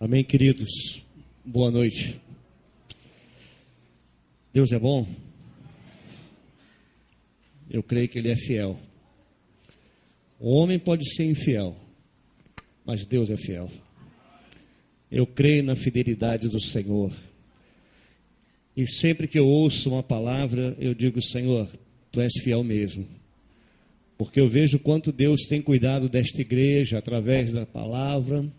Amém, queridos? Boa noite. Deus é bom? Eu creio que Ele é fiel. O homem pode ser infiel, mas Deus é fiel. Eu creio na fidelidade do Senhor. E sempre que eu ouço uma palavra, eu digo: Senhor, Tu és fiel mesmo. Porque eu vejo quanto Deus tem cuidado desta igreja através da palavra,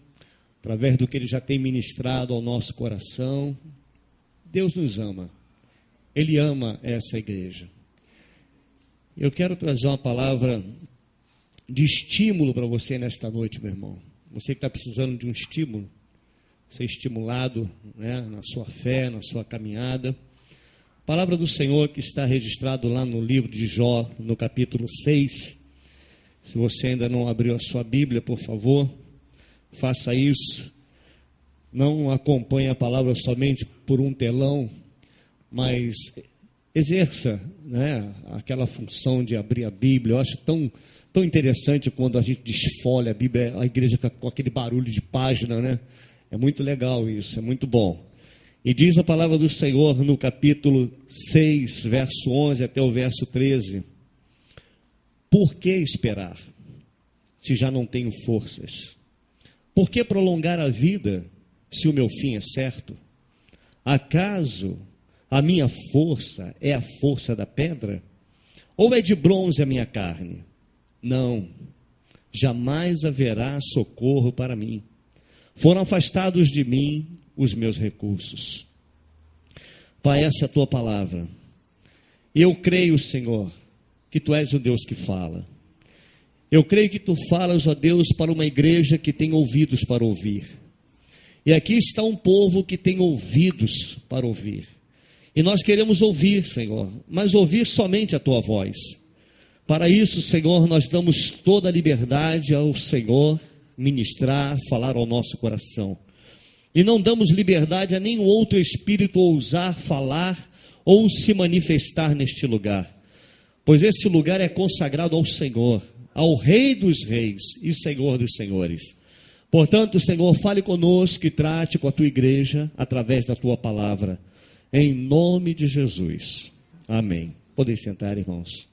através do que Ele já tem ministrado ao nosso coração. Deus nos ama. Ele ama essa igreja. Eu quero trazer uma palavra de estímulo para você nesta noite, meu irmão. Você que está precisando de um estímulo, ser estimulado, né, na sua fé, na sua caminhada. A palavra do Senhor que está registrado lá no livro de Jó, no capítulo 6. Se você ainda não abriu a sua Bíblia, por favor, faça isso. Não acompanhe a palavra somente por um telão, mas exerça, né, aquela função de abrir a Bíblia. Eu acho tão interessante quando a gente desfolha a Bíblia, a igreja com aquele barulho de página, né? É muito legal isso, é muito bom. E diz a palavra do Senhor no capítulo 6, verso 11 até o verso 13. Por que esperar, se já não tenho forças? Por que prolongar a vida, se o meu fim é certo? Acaso a minha força é a força da pedra? Ou é de bronze a minha carne? Não, jamais haverá socorro para mim. Foram afastados de mim os meus recursos. Pai, essa é a tua palavra. E eu creio, Senhor, que tu és o Deus que fala. Eu creio que tu falas, ó Deus, para uma igreja que tem ouvidos para ouvir. E aqui está um povo que tem ouvidos para ouvir. E nós queremos ouvir, Senhor, mas ouvir somente a tua voz. Para isso, Senhor, nós damos toda a liberdade ao Senhor ministrar, falar ao nosso coração. E não damos liberdade a nenhum outro espírito ousar falar ou se manifestar neste lugar. Pois esse lugar é consagrado ao Senhor, ao Rei dos Reis e Senhor dos Senhores. Portanto, Senhor, fale conosco e trate com a tua igreja através da tua palavra. Em nome de Jesus. Amém. Podem sentar, irmãos.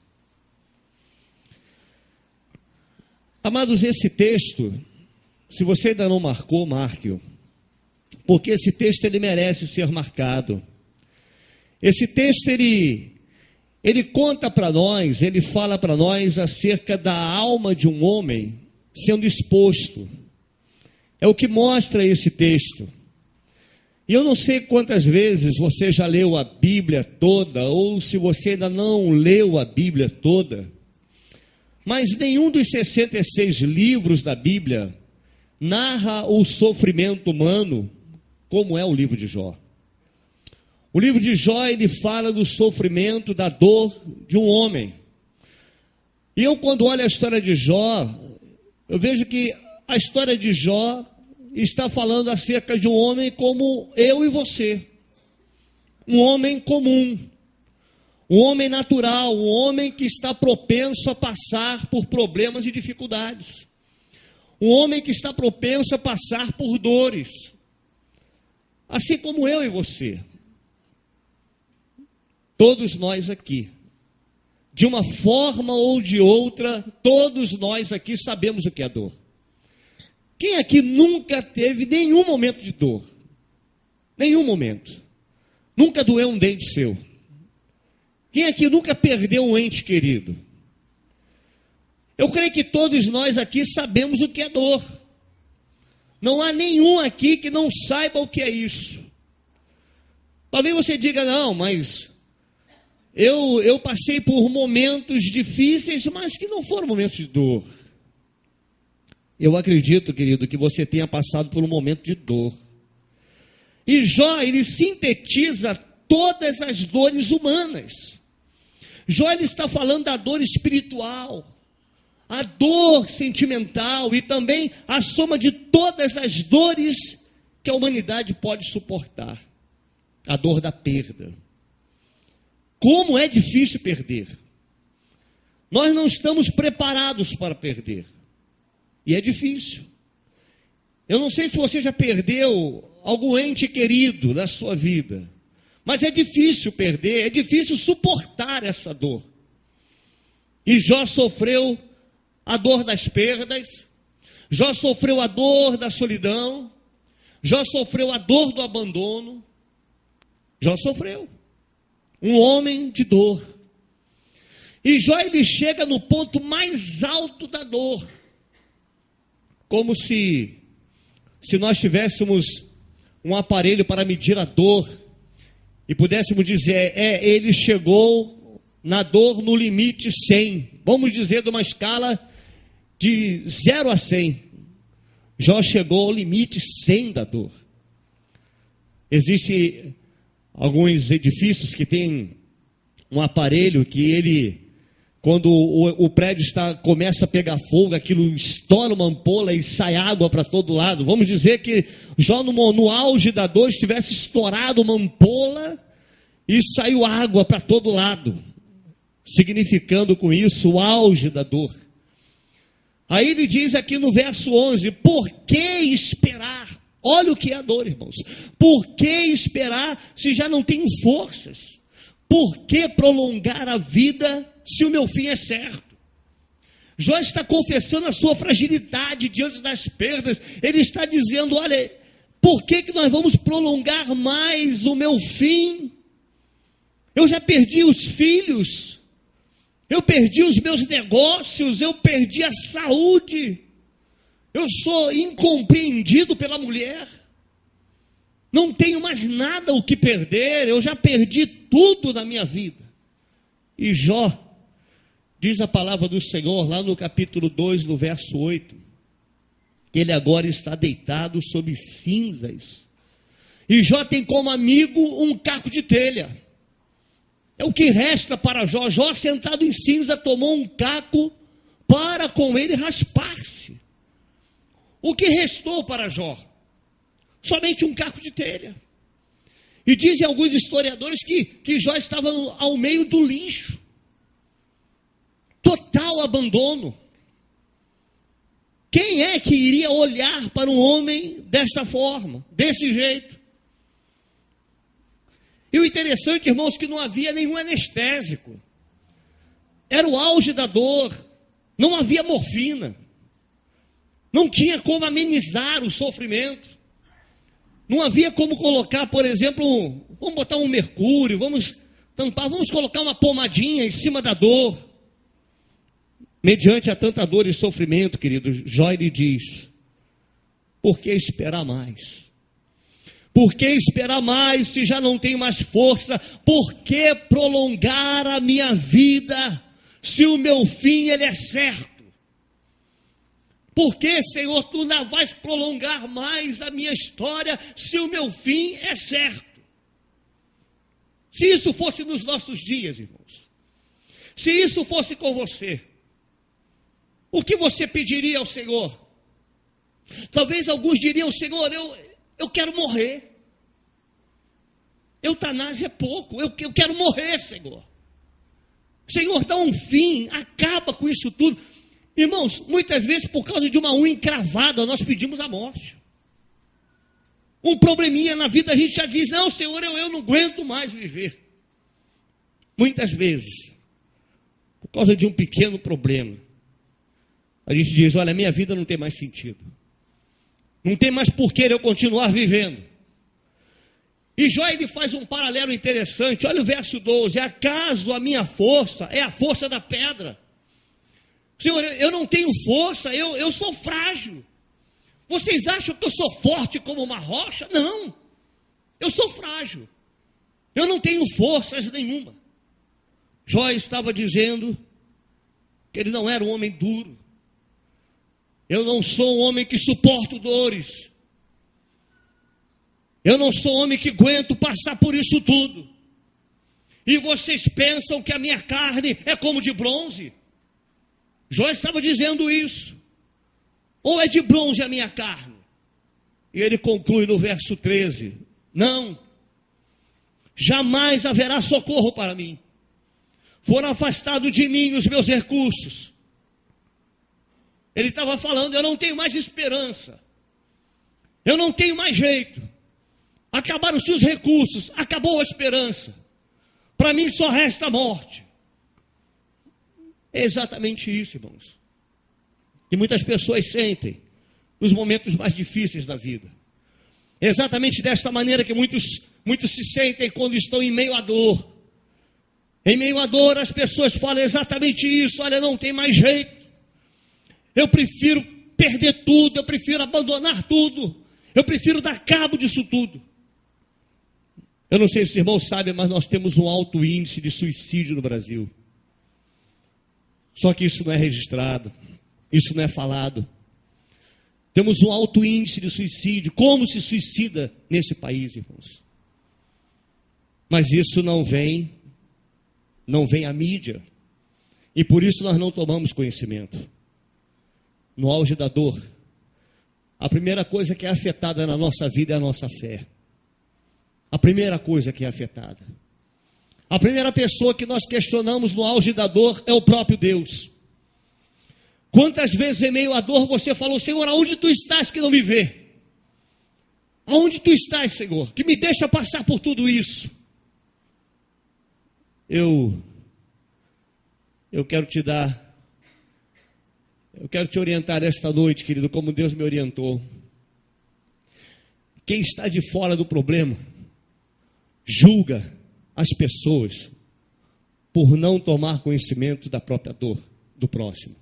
Amados, esse texto, se você ainda não marcou, marque-o. Porque esse texto, ele merece ser marcado. Esse texto, ele conta para nós, ele fala para nós acerca da alma de um homem sendo exposto. É o que mostra esse texto. E eu não sei quantas vezes você já leu a Bíblia toda, ou se você ainda não leu a Bíblia toda, mas nenhum dos 66 livros da Bíblia narra o sofrimento humano como é o livro de Jó. O livro de Jó, ele fala do sofrimento, da dor de um homem. E eu, quando olho a história de Jó, eu vejo que a história de Jó está falando acerca de um homem como eu e você. Um homem comum. Um homem natural, um homem que está propenso a passar por problemas e dificuldades. Um homem que está propenso a passar por dores. Assim como eu e você. Todos nós aqui, de uma forma ou de outra, todos nós aqui sabemos o que é dor. Quem aqui nunca teve nenhum momento de dor? Nenhum momento. Nunca doeu um dente seu? Quem aqui nunca perdeu um ente querido? Eu creio que todos nós aqui sabemos o que é dor. Não há nenhum aqui que não saiba o que é isso. Talvez você diga: não, mas eu passei por momentos difíceis, mas que não foram momentos de dor. Eu acredito, querido, que você tenha passado por um momento de dor. E Jó, ele sintetiza todas as dores humanas. Jó, ele está falando da dor espiritual, a dor sentimental e também a soma de todas as dores que a humanidade pode suportar. A dor da perda. Como é difícil perder. Nós não estamos preparados para perder. E é difícil. Eu não sei se você já perdeu algum ente querido da sua vida, mas é difícil perder, é difícil suportar essa dor. E Jó sofreu a dor das perdas, Jó sofreu a dor da solidão, Jó sofreu a dor do abandono, Jó sofreu. Um homem de dor. E Jó, ele chega no ponto mais alto da dor, como se nós tivéssemos um aparelho para medir a dor e pudéssemos dizer, ele chegou na dor no limite 100, vamos dizer de uma escala de 0 a 100, Jó chegou ao limite 100 da dor. Existem alguns edifícios que tem um aparelho que ele, quando o prédio começa a pegar fogo, aquilo estoura uma ampola e sai água para todo lado. Vamos dizer que Jó no auge da dor tivesse estourado uma ampola e saiu água para todo lado, significando com isso o auge da dor. Aí ele diz aqui no verso 11, por que esperar? Olha o que é a dor, irmãos. Por que esperar se já não tenho forças? Por que prolongar a vida se o meu fim é certo? Jó está confessando a sua fragilidade diante das perdas. Ele está dizendo, olha, por que nós vamos prolongar mais o meu fim? Eu já perdi os filhos, eu perdi os meus negócios, eu perdi a saúde, eu sou incompreendido pela mulher, não tenho mais nada o que perder, eu já perdi tudo na minha vida. E Jó, diz a palavra do Senhor lá no capítulo 2, no verso 8, que ele agora está deitado sobre cinzas. E Jó tem como amigo um caco de telha. É o que resta para Jó. Jó, sentado em cinza, tomou um caco para com ele raspar-se. O que restou para Jó? Somente um caco de telha. E dizem alguns historiadores que Jó estava ao meio do lixo. Total abandono. Quem é que iria olhar para um homem desta forma, desse jeito? E o interessante, irmãos, que não havia nenhum anestésico. Era o auge da dor. Não havia morfina. Não tinha como amenizar o sofrimento. Não havia como colocar, por exemplo, vamos botar um mercúrio, vamos tampar, vamos colocar uma pomadinha em cima da dor. Mediante a tanta dor e sofrimento, querido, Jó lhe diz, por que esperar mais? Por que esperar mais se já não tenho mais força? Por que prolongar a minha vida se o meu fim ele é certo? Por que, Senhor, tu não vais prolongar mais a minha história se o meu fim é certo? Se isso fosse nos nossos dias, irmãos, se isso fosse com você, o que você pediria ao Senhor? Talvez alguns diriam, Senhor, eu quero morrer. Eutanásia é pouco, eu quero morrer, Senhor. Senhor, dá um fim, acaba com isso tudo. Irmãos, muitas vezes por causa de uma unha encravada, nós pedimos a morte. Um probleminha na vida, a gente já diz, não, Senhor, eu não aguento mais viver. Muitas vezes, por causa de um pequeno problema, a gente diz, olha, minha vida não tem mais sentido. Não tem mais porquê eu continuar vivendo. E Jó, ele faz um paralelo interessante. Olha o verso 12. Acaso a minha força é a força da pedra? Senhor, eu não tenho força, eu sou frágil. Vocês acham que eu sou forte como uma rocha? Não. Eu sou frágil. Eu não tenho forças nenhuma. Jó estava dizendo que ele não era um homem duro. Eu não sou um homem que suporto dores. Eu não sou um homem que aguento passar por isso tudo. E vocês pensam que a minha carne é como de bronze? Jó estava dizendo isso. Ou é de bronze a minha carne? E ele conclui no verso 13. Não. Jamais haverá socorro para mim. Foram afastados de mim os meus recursos. Ele estava falando, eu não tenho mais esperança. Eu não tenho mais jeito. Acabaram-se os recursos, acabou a esperança. Para mim só resta a morte. É exatamente isso, irmãos, que muitas pessoas sentem nos momentos mais difíceis da vida. É exatamente desta maneira que muitos se sentem quando estão em meio à dor. Em meio à dor, as pessoas falam exatamente isso: olha, não tem mais jeito. Eu prefiro perder tudo, eu prefiro abandonar tudo, eu prefiro dar cabo disso tudo. Eu não sei se os irmãos sabem, mas nós temos um alto índice de suicídio no Brasil. Só que isso não é registrado, isso não é falado. Temos um alto índice de suicídio. Como se suicida nesse país, irmãos? Mas isso não vem à mídia. E por isso nós não tomamos conhecimento. No auge da dor, a primeira coisa que é afetada na nossa vida é a nossa fé. A primeira coisa que é afetada. A primeira pessoa que nós questionamos no auge da dor é o próprio Deus. Quantas vezes em meio à dor você falou: Senhor, aonde tu estás que não me vê? Aonde tu estás, Senhor, que me deixa passar por tudo isso? Eu quero te orientar esta noite, querido, como Deus me orientou. Quem está de fora do problema julga as pessoas por não tomar conhecimento da própria dor do próximo,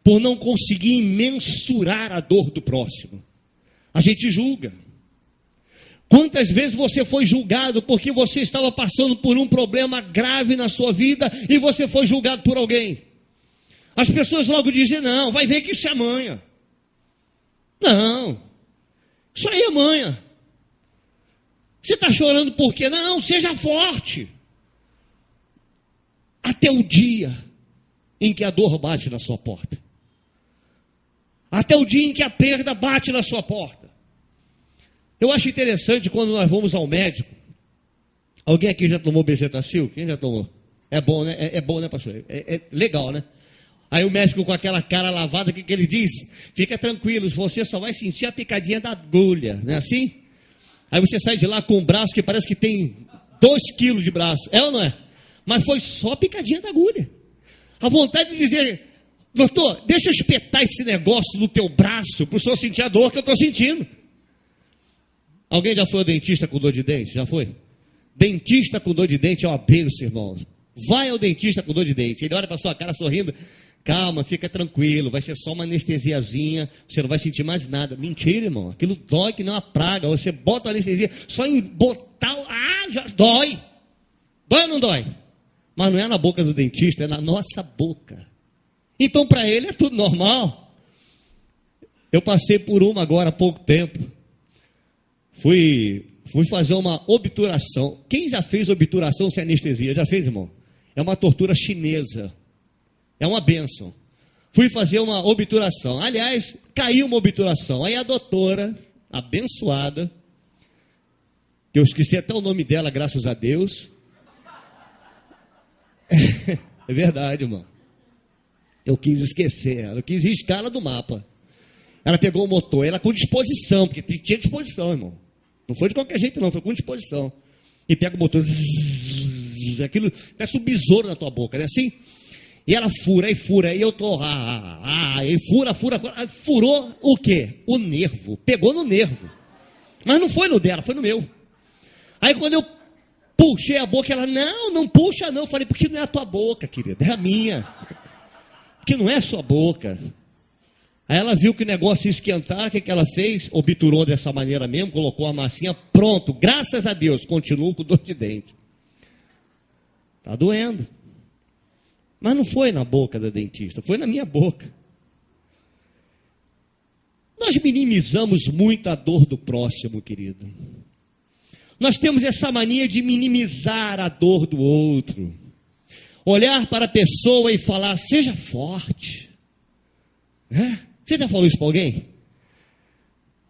por não conseguir mensurar a dor do próximo. A gente julga. Quantas vezes você foi julgado porque você estava passando por um problema grave na sua vida e você foi julgado por alguém? As pessoas logo dizem: não, vai ver que isso é manha. Não, isso aí é manha. Você está chorando por quê? Não, seja forte. Até o dia em que a dor bate na sua porta. Até o dia em que a perda bate na sua porta. Eu acho interessante quando nós vamos ao médico. Alguém aqui já tomou Bezetacil? Quem já tomou? É bom, né? É bom, né, pastor? É legal, né? Aí o médico com aquela cara lavada, o que ele diz? Fica tranquilo, você só vai sentir a picadinha da agulha, não é assim? Aí você sai de lá com um braço que parece que tem 2 quilos de braço. É ou não é? Mas foi só picadinha da agulha. A vontade de dizer: doutor, deixa eu espetar esse negócio no teu braço para o senhor sentir a dor que eu estou sentindo. Alguém já foi ao dentista com dor de dente? Já foi? Dentista com dor de dente é uma bênção, irmãos. Vai ao dentista com dor de dente. Ele olha para a sua cara sorrindo. Calma, fica tranquilo, vai ser só uma anestesiazinha, você não vai sentir mais nada. Mentira, irmão, aquilo dói que não é uma praga. Você bota a anestesia, só em botar, já dói. Dói ou não dói? Mas não é na boca do dentista, é na nossa boca. Então para ele é tudo normal. Eu passei por uma agora há pouco tempo. Fui fazer uma obturação. Quem já fez obturação sem anestesia? Já fez, irmão? É uma tortura chinesa. É uma bênção. Fui fazer uma obturação. Aliás, caiu uma obturação. Aí a doutora, abençoada, que eu esqueci até o nome dela, graças a Deus. É verdade, irmão. Eu quis esquecer ela, eu quis riscar ela do mapa. Ela pegou o motor, ela com disposição, porque tinha disposição, irmão. Não foi de qualquer jeito, não, foi com disposição. E pega o motor, aquilo parece um besouro na tua boca, não é assim? E ela fura, e eu tô, e fura, furou o quê? O nervo, pegou no nervo. Mas não foi no dela, foi no meu. Aí quando eu puxei a boca, ela, não puxa não. Eu falei: porque não é a tua boca, querida, é a minha. Porque não é a sua boca. Aí ela viu que o negócio ia esquentar, o que ela fez? Obturou dessa maneira mesmo, colocou a massinha, pronto, graças a Deus, continuo com dor de dente. Está doendo. Mas não foi na boca da dentista, foi na minha boca. Nós minimizamos muito a dor do próximo, querido. Nós temos essa mania de minimizar a dor do outro. Olhar para a pessoa e falar: seja forte. Você já falou isso para alguém?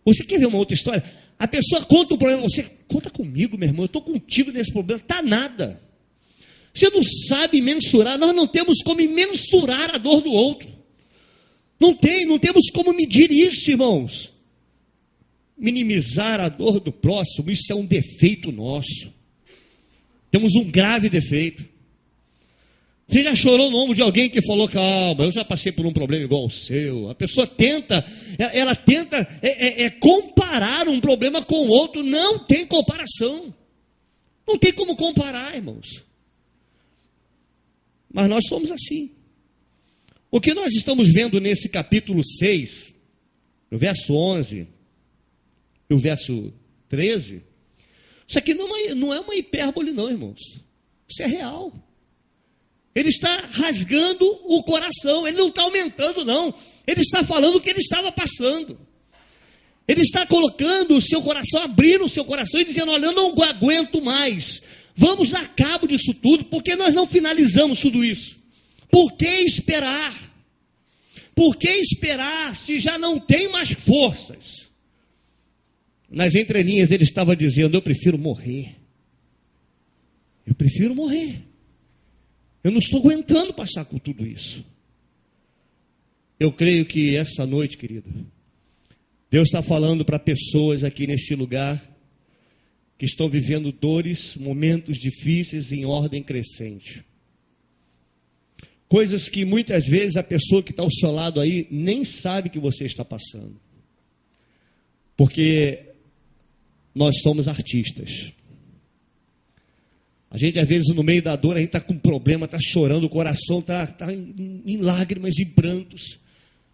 Você quer ver uma outra história? A pessoa conta um problema, você conta comigo, meu irmão, eu estou contigo nesse problema. Está nada. Você não sabe mensurar, nós não temos como mensurar a dor do outro. Não temos como medir isso, irmãos. minimizar a dor do próximo, isso é um defeito nosso. Temos um grave defeito. Você já chorou no ombro de alguém que falou, calma, eu já passei por um problema igual ao seu? A pessoa tenta comparar um problema com o outro. Não tem comparação. Não tem como comparar, irmãos. Mas nós somos assim. O que nós estamos vendo nesse capítulo 6, no verso 11 e o verso 13, isso aqui não é uma hipérbole não, irmãos. Isso é real. Ele está rasgando o coração, ele não está aumentando não. Ele está falando o que ele estava passando. Ele está colocando o seu coração, abrindo o seu coração e dizendo, olha, eu não aguento mais. Vamos dar cabo disso tudo, porque nós não finalizamos tudo isso. Por que esperar? Por que esperar se já não tem mais forças? Nas entrelinhas ele estava dizendo, eu prefiro morrer. Eu prefiro morrer. Eu não estou aguentando passar por tudo isso. Eu creio que essa noite, querido, Deus está falando para pessoas aqui neste lugar que estão vivendo dores, momentos difíceis em ordem crescente. Coisas que muitas vezes a pessoa que está ao seu lado aí nem sabe que você está passando. Porque nós somos artistas. A gente às vezes no meio da dor, a gente está com problema, está chorando, o coração está em lágrimas e prantos.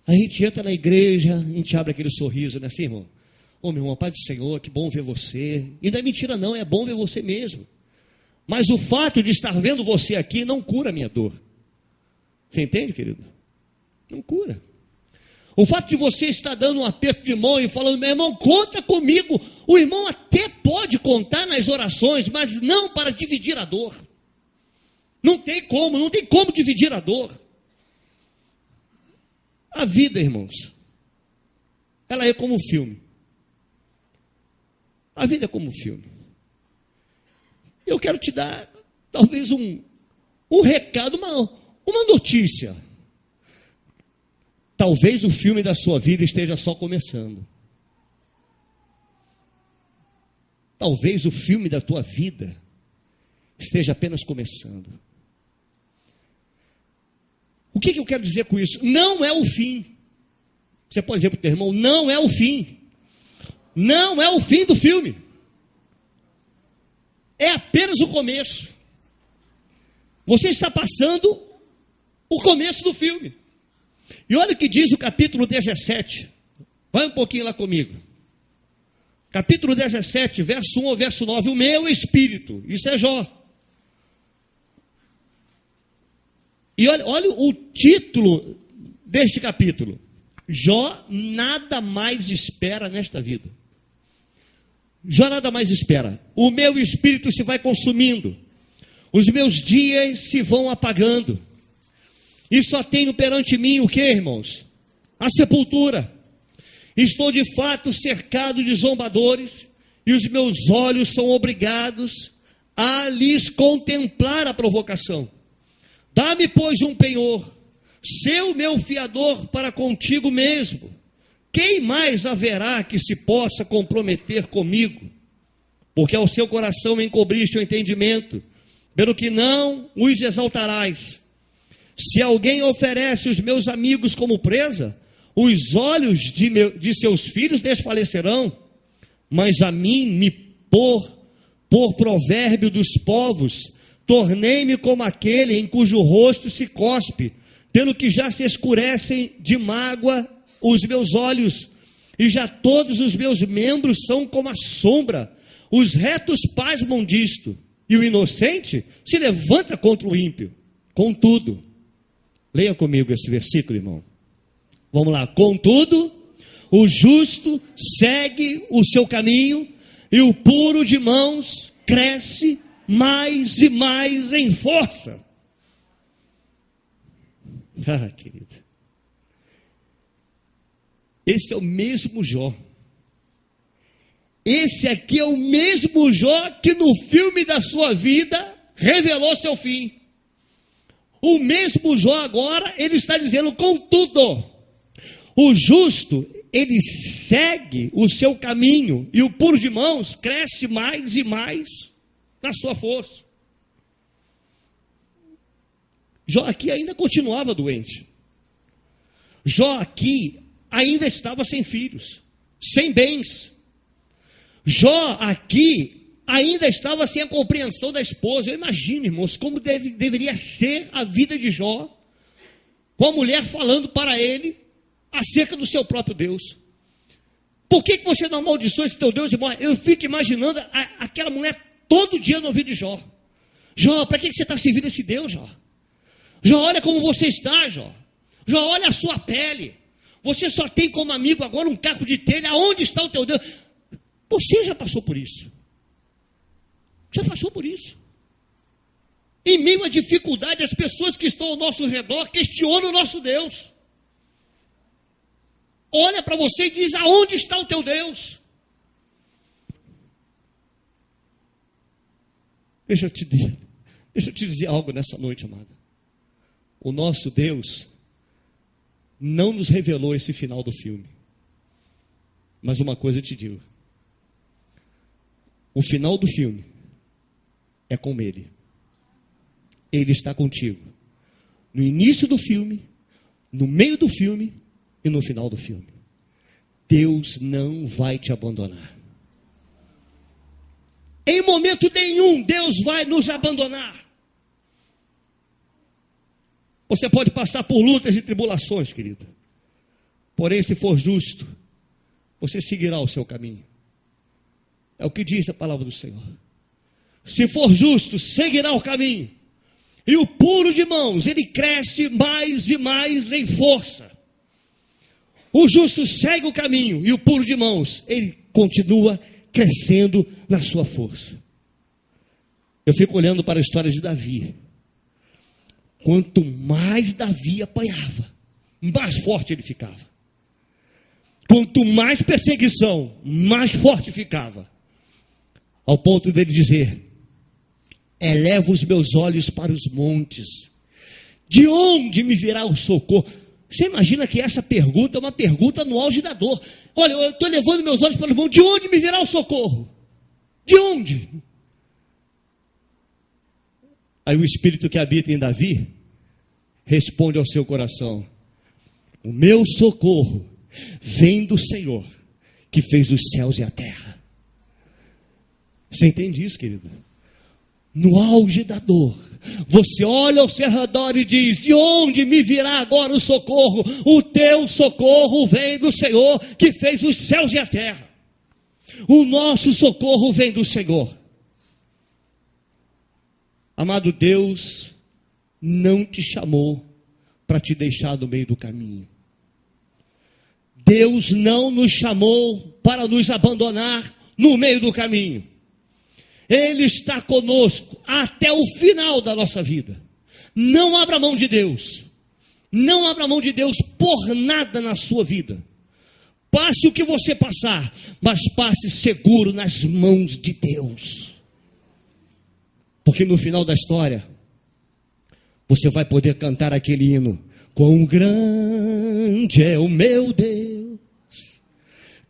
A gente entra na igreja, a gente abre aquele sorriso, não é assim, irmão? Ô, meu irmão, Pai do Senhor, que bom ver você. E não é mentira não, é bom ver você mesmo. Mas o fato de estar vendo você aqui não cura a minha dor. Você entende, querido? Não cura. O fato de você estar dando um aperto de mão e falando, meu irmão, conta comigo. O irmão até pode contar nas orações, mas não para dividir a dor. Não tem como dividir a dor. A vida, irmãos, ela é como um filme. A vida é como um filme. Eu quero te dar, talvez, um recado, uma notícia. Talvez o filme da sua vida esteja só começando. Talvez o filme da tua vida esteja apenas começando. O que eu quero dizer com isso? Não é o fim. Você pode dizer para o teu irmão, não é o fim. Não é o fim do filme. É apenas o começo. Você está passando o começo do filme. E olha o que diz o capítulo 17. Vai um pouquinho lá comigo. Capítulo 17, verso 1 ao verso 9. O meu espírito. Isso é Jó. E olha o título deste capítulo. Jó nada mais espera nesta vida. Jó nada mais espera. O meu espírito se vai consumindo. Os meus dias se vão apagando. E só tenho perante mim o que, irmãos? A sepultura. Estou de fato cercado de zombadores, e os meus olhos são obrigados a lhes contemplar a provocação. Dá-me, pois, um penhor, sê o meu fiador para contigo mesmo. Quem mais haverá que se possa comprometer comigo? Porque ao seu coração me encobriste o entendimento, pelo que não os exaltarás. Se alguém oferece os meus amigos como presa, os olhos de seus filhos desfalecerão, mas a mim me por provérbio dos povos, tornei-me como aquele em cujo rosto se cospe, pelo que já se escurecem de mágoa os meus olhos, e já todos os meus membros são como a sombra. Os retos pasmam disto, e o inocente se levanta contra o ímpio. Contudo, leia comigo esse versículo, irmão. Vamos lá. Contudo, o justo segue o seu caminho, e o puro de mãos cresce mais e mais em força. Ah, querido. Esse é o mesmo Jó. Esse aqui é o mesmo Jó que no filme da sua vida revelou seu fim. O mesmo Jó agora, ele está dizendo, contudo, o justo, ele segue o seu caminho e o puro de mãos cresce mais e mais na sua força. Jó aqui ainda continuava doente. Jó aqui ainda estava sem filhos, sem bens. Jó aqui ainda estava sem a compreensão da esposa. Eu imagino, irmãos, como deveria ser a vida de Jó, com a mulher falando para ele acerca do seu próprio Deus. Por que você não amaldiçoa esse teu Deus e morre? Eu fico imaginando aquela mulher todo dia no ouvido de Jó. Jó, para que você está servindo esse Deus, Jó? Jó, olha como você está, Jó. Jó, olha a sua pele. Você só tem como amigo agora um caco de telha. Aonde está o teu Deus? Você já passou por isso. Já passou por isso. Em meio à dificuldade, as pessoas que estão ao nosso redor questionam o nosso Deus. Olha para você e diz: aonde está o teu Deus? Deixa eu te dizer algo nessa noite, amada. O nosso Deus não nos revelou esse final do filme. Mas uma coisa eu te digo: o final do filme é com Ele. Ele está contigo. No início do filme, no meio do filme e no final do filme. Deus não vai te abandonar. Em momento nenhum Deus vai nos abandonar. Você pode passar por lutas e tribulações, querido. Porém, se for justo, você seguirá o seu caminho. É o que diz a palavra do Senhor. Se for justo, seguirá o caminho. E o puro de mãos, ele cresce mais e mais em força. O justo segue o caminho e o puro de mãos, ele continua crescendo na sua força. Eu fico olhando para a história de Davi. Quanto mais Davi apanhava, mais forte ele ficava. Quanto mais perseguição, mais forte ficava. Ao ponto dele dizer: eleva os meus olhos para os montes. De onde me virá o socorro? Você imagina que essa pergunta é uma pergunta no auge da dor. Olha, eu estou levando meus olhos para os montes. De onde me virá o socorro? De onde? Aí o Espírito que habita em Davi responde ao seu coração: o meu socorro vem do Senhor, que fez os céus e a terra. Você entende isso, querido? No auge da dor, você olha ao seu redor e diz: de onde me virá agora o socorro? O teu socorro vem do Senhor, que fez os céus e a terra. O nosso socorro vem do Senhor. Amado, Deus não te chamou para te deixar no meio do caminho. Deus não nos chamou para nos abandonar no meio do caminho. Ele está conosco até o final da nossa vida. Não abra mão de Deus. Não abra mão de Deus por nada na sua vida. Passe o que você passar, mas passe seguro nas mãos de Deus. Porque no final da história, você vai poder cantar aquele hino: quão grande é o meu Deus,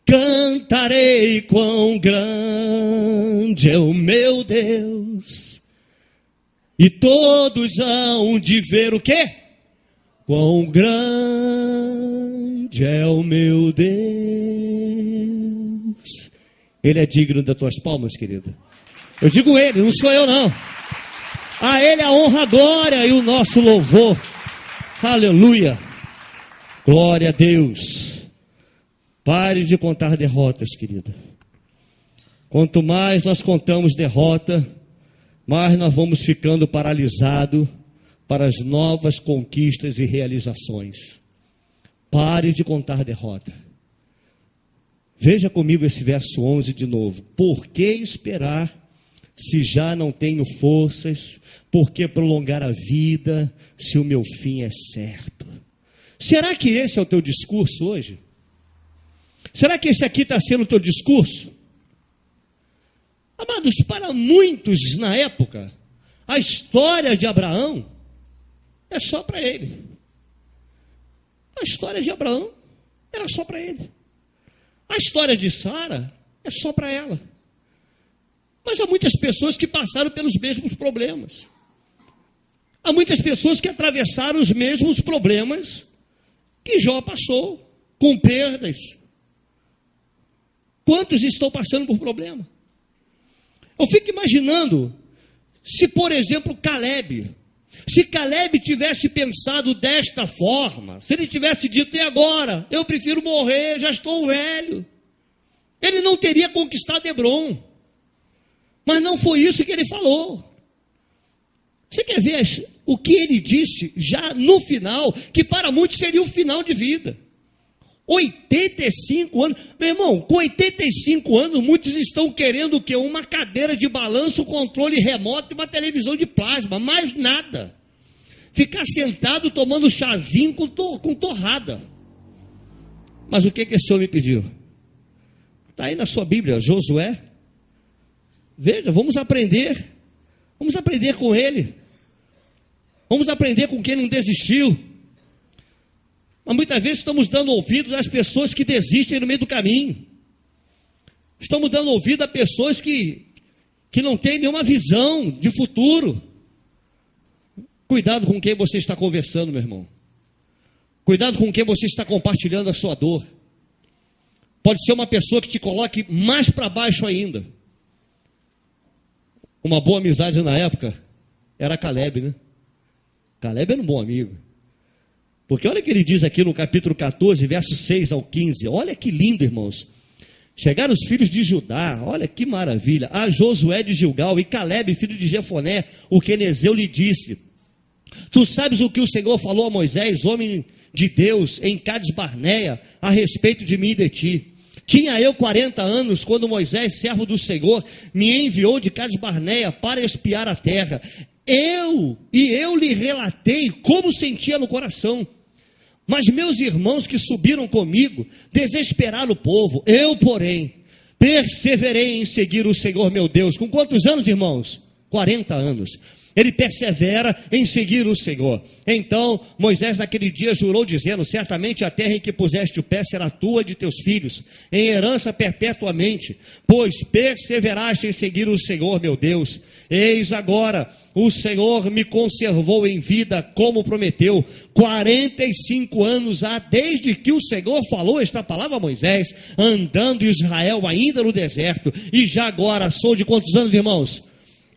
cantarei quão grande é o meu Deus, e todos hão de ver o quê? Quão grande é o meu Deus. Ele é digno das tuas palmas, querida. Eu digo ele, não sou eu não. A ele a honra, a glória e o nosso louvor. Aleluia. Glória a Deus. Pare de contar derrotas, querida. Quanto mais nós contamos derrota, mais nós vamos ficando paralisados para as novas conquistas e realizações. Pare de contar derrota. Veja comigo esse verso 11 de novo. Por que esperar se já não tenho forças? Por que prolongar a vida se o meu fim é certo? Será que esse é o teu discurso hoje? Será que esse aqui está sendo o teu discurso? Amados, para muitos na época, a história de Abraão é só para ele. A história de Abraão era só para ele. A história de Sara é só para ela. Mas há muitas pessoas que passaram pelos mesmos problemas. Há muitas pessoas que atravessaram os mesmos problemas que Jó passou, com perdas. Quantos estão passando por problema? Eu fico imaginando se, por exemplo, se Caleb tivesse pensado desta forma, se ele tivesse dito, e agora? Eu prefiro morrer, já estou velho. Ele não teria conquistado Hebrom. Mas não foi isso que ele falou. Você quer ver o que ele disse já no final, que para muitos seria o final de vida? 85 anos. Meu irmão, com 85 anos, muitos estão querendo o quê? Uma cadeira de balanço, controle remoto e uma televisão de plasma. Mais nada. Ficar sentado tomando chazinho com torrada. Mas o que esse homem pediu? Está aí na sua Bíblia, Josué. Veja, vamos aprender. Vamos aprender com ele. Vamos aprender com quem não desistiu. Mas muitas vezes estamos dando ouvidos às pessoas que desistem no meio do caminho. Estamos dando ouvido a pessoas que não têm nenhuma visão de futuro. Cuidado com quem você está conversando, meu irmão. Cuidado com quem você está compartilhando a sua dor. Pode ser uma pessoa que te coloque mais para baixo ainda. Uma boa amizade na época era Caleb, né? Caleb era um bom amigo. Porque olha o que ele diz aqui no capítulo 14, versos 6 ao 15. Olha que lindo, irmãos. Chegaram os filhos de Judá, olha que maravilha, a Josué de Gilgal e Caleb, filho de Jefoné, o quenezeu, lhe disse: tu sabes o que o Senhor falou a Moisés, homem de Deus, em Cades Barneia, a respeito de mim e de ti. Tinha eu 40 anos, quando Moisés, servo do Senhor, me enviou de Cades Barneia para espiar a terra. Eu lhe relatei como sentia no coração. Mas meus irmãos que subiram comigo desesperaram o povo. Eu, porém, perseverei em seguir o Senhor meu Deus. Com quantos anos, irmãos? 40 anos. Ele persevera em seguir o Senhor. Então Moisés naquele dia jurou dizendo: certamente a terra em que puseste o pé será tua e de teus filhos, em herança perpetuamente, pois perseveraste em seguir o Senhor meu Deus. Eis agora, o Senhor me conservou em vida como prometeu. 45 anos há desde que o Senhor falou esta palavra a Moisés, andando Israel ainda no deserto. E já agora sou de quantos anos, irmãos?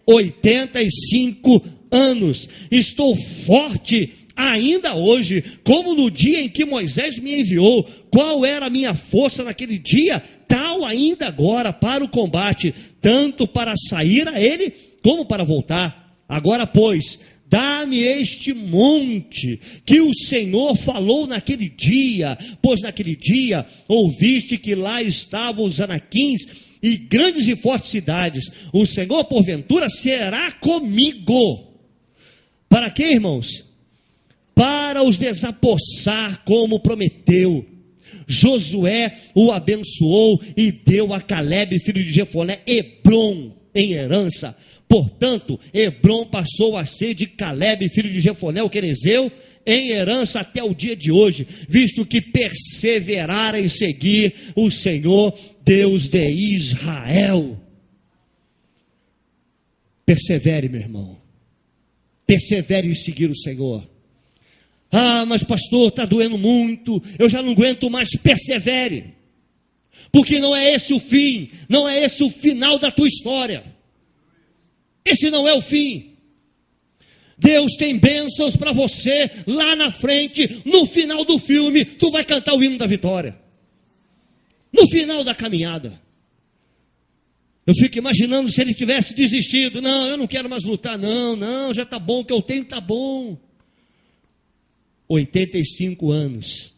85 anos. Estou forte ainda hoje, como no dia em que Moisés me enviou. Qual era a minha força naquele dia? Tal ainda agora para o combate, tanto para sair a ele, como para voltar. Agora, pois, dá-me este monte que o Senhor falou naquele dia, pois naquele dia ouviste que lá estavam os anaquins e grandes e fortes cidades. O Senhor, porventura, será comigo. Para quê, irmãos? Para os desapossar, como prometeu. Josué o abençoou e deu a Caleb, filho de Jefoné, Hebrom em herança. Portanto, Hebrom passou a ser de Caleb, filho de Jefoné, o quenezeu, em herança até o dia de hoje, visto que perseverara em seguir o Senhor, Deus de Israel. Persevere, meu irmão. Persevere em seguir o Senhor. Ah, mas pastor, está doendo muito, eu já não aguento mais. Persevere, porque não é esse o fim, não é esse o final da tua história. Esse não é o fim. Deus tem bênçãos para você lá na frente. No final do filme, tu vai cantar o hino da vitória. No final da caminhada. Eu fico imaginando se ele tivesse desistido. Não, eu não quero mais lutar, não, já está bom, o que eu tenho está bom. 85 anos.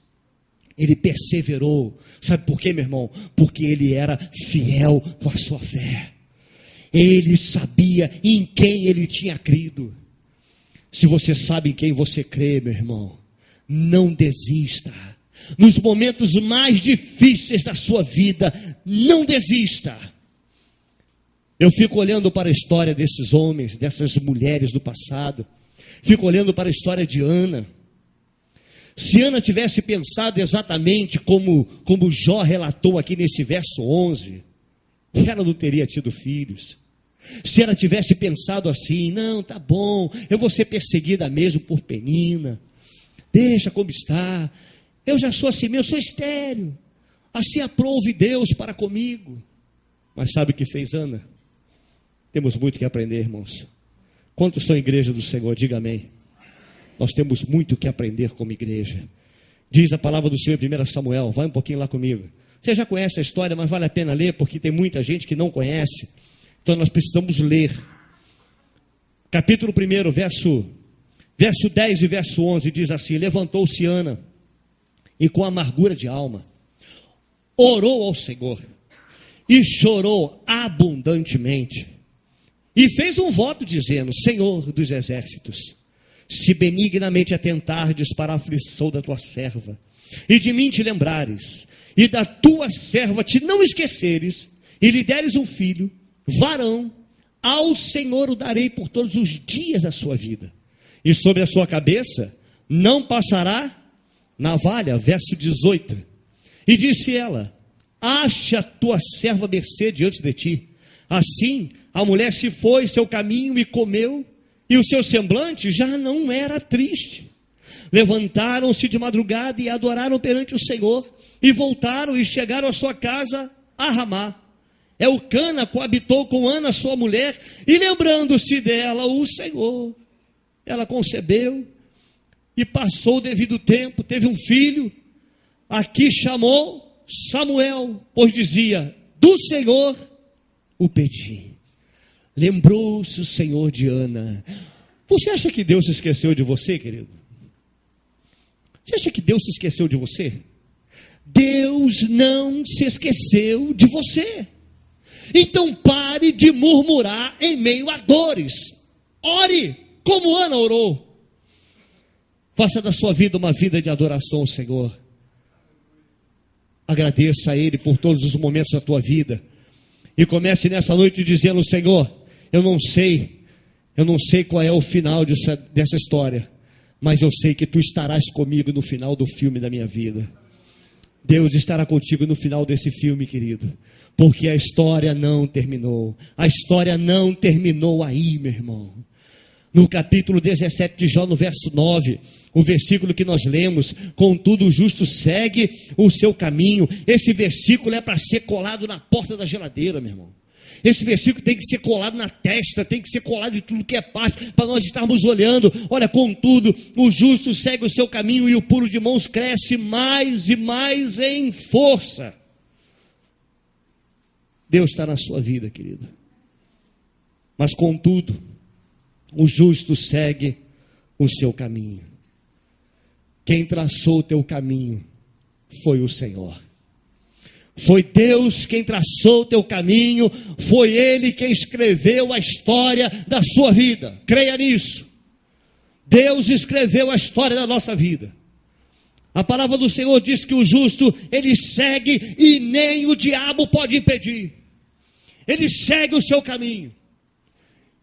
Ele perseverou. Sabe por quê, meu irmão? Porque ele era fiel com a sua fé. Ele sabia em quem ele tinha crido. Se você sabe em quem você crê, meu irmão, não desista. Nos momentos mais difíceis da sua vida, não desista. Eu fico olhando para a história desses homens, dessas mulheres do passado. Fico olhando para a história de Ana. Se Ana tivesse pensado exatamente como Jó relatou aqui nesse verso 11, ela não teria tido filhos. Se ela tivesse pensado assim, não, tá bom, eu vou ser perseguida mesmo por Penina, deixa como está, eu já sou assim mesmo, eu sou estéril, assim aprove Deus para comigo. Mas sabe o que fez Ana? Temos muito que aprender, irmãos. Quantos são igreja do Senhor? Diga amém. Nós temos muito que aprender como igreja. Diz a palavra do Senhor em 1 Samuel, vai um pouquinho lá comigo. Você já conhece a história, mas vale a pena ler, porque tem muita gente que não conhece. Então nós precisamos ler. Capítulo 1, verso 10 e verso 11, diz assim: levantou-se Ana, e com amargura de alma, orou ao Senhor, e chorou abundantemente, e fez um voto dizendo: Senhor dos exércitos, se benignamente atentardes para a aflição da tua serva, e de mim te lembrares, e da tua serva te não esqueceres, e lhe deres um filho, varão, ao Senhor o darei por todos os dias da sua vida, e sobre a sua cabeça não passará navalha. Verso 18, e disse ela: acha a tua serva mercê diante de ti. Assim a mulher se foi seu caminho e comeu, e o seu semblante já não era triste. Levantaram-se de madrugada e adoraram perante o Senhor, e voltaram e chegaram à sua casa a Ramá. Elcana coabitou com Ana, sua mulher, e lembrando-se dela o Senhor, ela concebeu, e passou o devido tempo, teve um filho, aqui chamou Samuel, pois dizia: do Senhor o pedi. Lembrou-se o Senhor de Ana. Você acha que Deus se esqueceu de você, querido? Você acha que Deus se esqueceu de você? Deus não se esqueceu de você. Então pare de murmurar em meio a dores. Ore como Ana orou. Faça da sua vida uma vida de adoração ao Senhor. Agradeça a Ele por todos os momentos da tua vida. E comece nessa noite dizendo: Senhor, eu não sei qual é o final dessa história, mas eu sei que Tu estarás comigo no final do filme da minha vida. Deus estará contigo no final desse filme, querido, porque a história não terminou. A história não terminou aí, meu irmão. No capítulo 17 de Jó, no verso 9, o versículo que nós lemos: contudo o justo segue o seu caminho. Esse versículo é para ser colado na porta da geladeira, meu irmão. Esse versículo tem que ser colado na testa, tem que ser colado em tudo que é parte, para nós estarmos olhando. Olha, contudo o justo segue o seu caminho, e o puro de mãos cresce mais e mais em força. Deus está na sua vida, querido. Mas contudo o justo segue o seu caminho. Quem traçou o teu caminho foi o Senhor. Foi Deus quem traçou o teu caminho. Foi Ele quem escreveu a história da sua vida. Creia nisso. Deus escreveu a história da nossa vida. A palavra do Senhor diz que o justo, ele segue e nem o diabo pode impedir. Ele segue o seu caminho.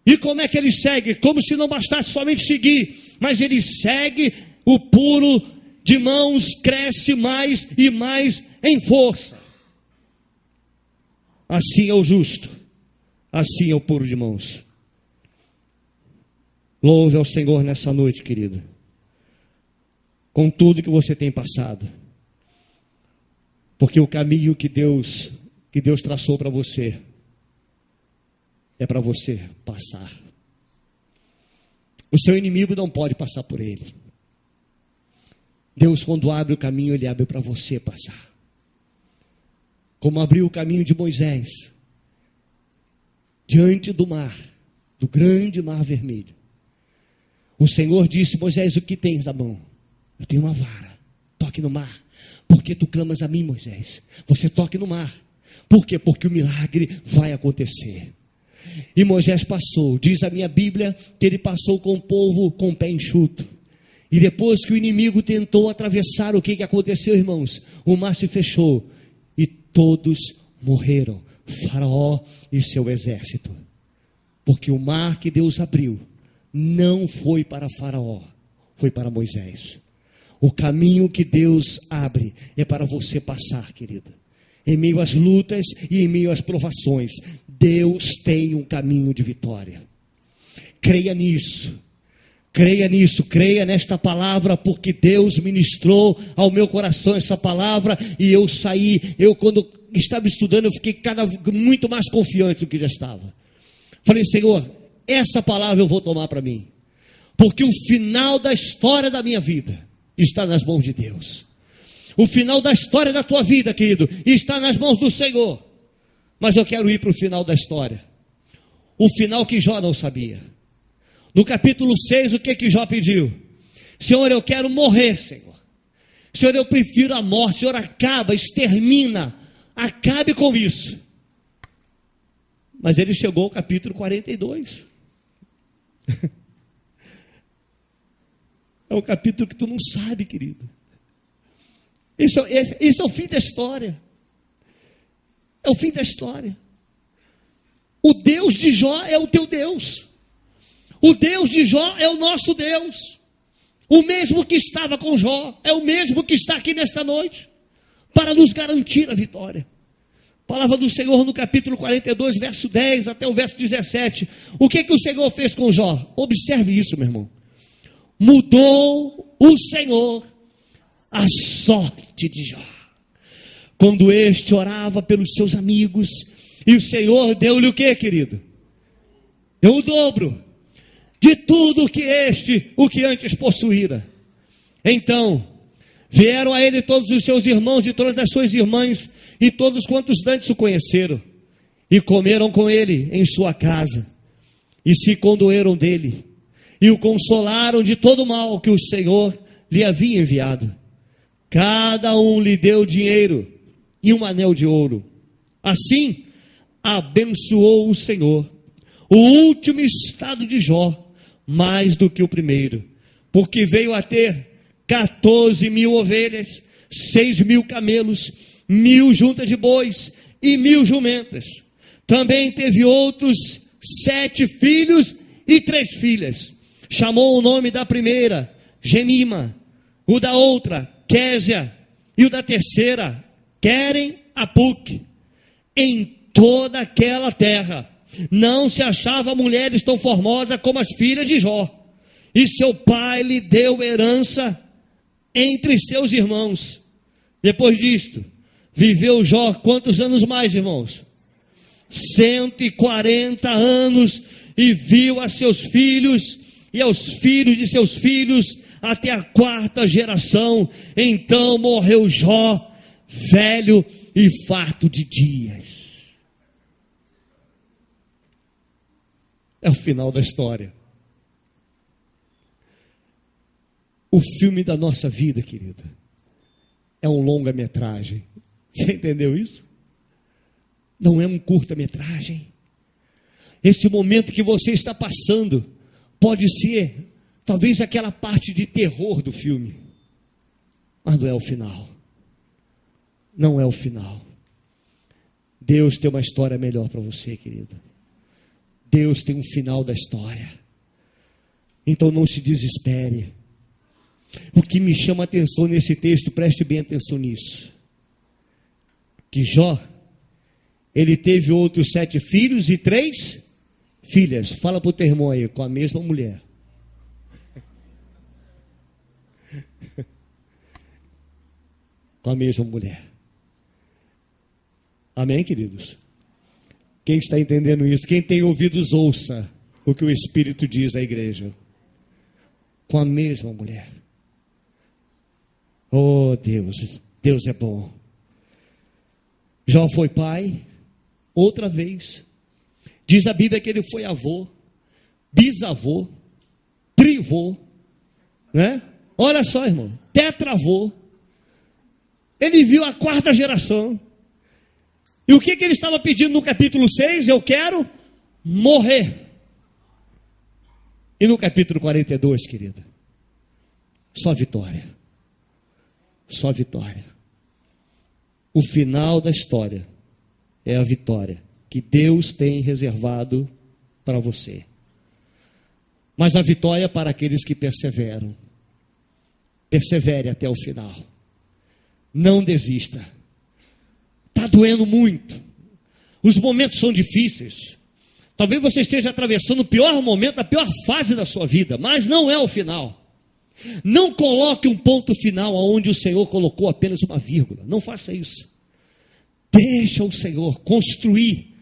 E como é que ele segue? Como se não bastasse somente seguir, mas ele segue. O puro de mãos cresce mais e mais em força. Assim é o justo, assim é o puro de mãos. Louve ao Senhor nessa noite, querido, com tudo que você tem passado, porque o caminho que Deus traçou para você é para você passar. O seu inimigo não pode passar por ele. Deus, quando abre o caminho, Ele abre para você passar. Como abriu o caminho de Moisés diante do mar, do grande mar vermelho. O Senhor disse: Moisés, o que tens na mão? Eu tenho uma vara. Toque no mar. Por que tu clamas a mim, Moisés? Você toque no mar. Por quê? Porque o milagre vai acontecer. E Moisés passou. Diz a minha Bíblia que ele passou com o povo com o pé enxuto. E depois que o inimigo tentou atravessar, o que aconteceu, irmãos? O mar se fechou e todos morreram, Faraó e seu exército. Porque o mar que Deus abriu não foi para Faraó, foi para Moisés. O caminho que Deus abre é para você passar, querida. Em meio às lutas e em meio às provações, Deus tem um caminho de vitória. Creia nisso. Creia nisso, creia nesta palavra, porque Deus ministrou ao meu coração essa palavra e eu saí. Quando estava estudando, eu fiquei muito mais confiante do que já estava. Falei, Senhor, essa palavra eu vou tomar para mim, porque o final da história da minha vida está nas mãos de Deus. O final da história da tua vida, querido, está nas mãos do Senhor. Mas eu quero ir para o final da história, o final que Jó não sabia. No capítulo 6, o que Jó pediu? Senhor, eu quero morrer, Senhor. Senhor, eu prefiro a morte. Senhor, acaba, extermina, acabe com isso. Mas ele chegou ao capítulo 42. É um capítulo que tu não sabe, querido. Esse é o fim da história. É o fim da história. O Deus de Jó é o teu Deus. O Deus de Jó é o nosso Deus. O mesmo que estava com Jó é o mesmo que está aqui nesta noite, para nos garantir a vitória. Palavra do Senhor no capítulo 42, verso 10 até o verso 17. O que o Senhor fez com Jó? Observe isso, meu irmão. Mudou o Senhor a sorte de Jó, quando este orava pelos seus amigos, e o Senhor deu-lhe o que, querido? Deu o dobro de tudo o que antes possuíra. Então vieram a ele todos os seus irmãos e todas as suas irmãs, e todos quantos antes o conheceram, e comeram com ele em sua casa, e se condoeram dele, e o consolaram de todo o mal que o Senhor lhe havia enviado. Cada um lhe deu dinheiro e um anel de ouro. Assim abençoou o Senhor o último estado de Jó, mais do que o primeiro, porque veio a ter 14.000 ovelhas, 6.000 camelos, 1.000 juntas de bois e 1.000 jumentas. Também teve outros 7 filhos e 3 filhas. Chamou o nome da primeira Gemima, o da outra Késia, e o da terceira Querem Apuque. Em toda aquela terra não se achava mulheres tão formosas como as filhas de Jó, e seu pai lhe deu herança entre seus irmãos. Depois disto, viveu Jó quantos anos mais, irmãos? 140 anos, e viu a seus filhos e aos filhos de seus filhos até a 4ª geração. Então morreu Jó, velho e farto de dias. É o final da história. O filme da nossa vida, querida, é um longa-metragem. Você entendeu isso? Não é um curta-metragem. Esse momento que você está passando pode ser talvez aquela parte de terror do filme, mas não é o final. Não é o final. Deus tem uma história melhor para você, querida. Deus tem um final da história. Então não se desespere. O que me chama a atenção nesse texto, preste bem atenção nisso, que Jó, ele teve outros 7 filhos e 3 filhas. Fala para o teu irmão aí, com a mesma mulher. Com a mesma mulher. Amém, queridos? Quem está entendendo isso? Quem tem ouvidos, ouça o que o Espírito diz à igreja. Com a mesma mulher. Oh Deus, Deus é bom. Jó foi pai, outra vez. Diz a Bíblia que ele foi avô, bisavô, trivô, né? Olha só, irmão, tetravô. Ele viu a 4ª geração. E o que ele estava pedindo no capítulo 6? Eu quero morrer. E no capítulo 42, querida, só vitória. Só vitória. O final da história é a vitória que Deus tem reservado para você. Mas a vitória é para aqueles que perseveram. Persevere até o final. Não desista. Está doendo muito. Os momentos são difíceis. Talvez você esteja atravessando o pior momento, a pior fase da sua vida, mas não é o final. Não coloque um ponto final onde o Senhor colocou apenas uma vírgula. Não faça isso. Deixa o Senhor construir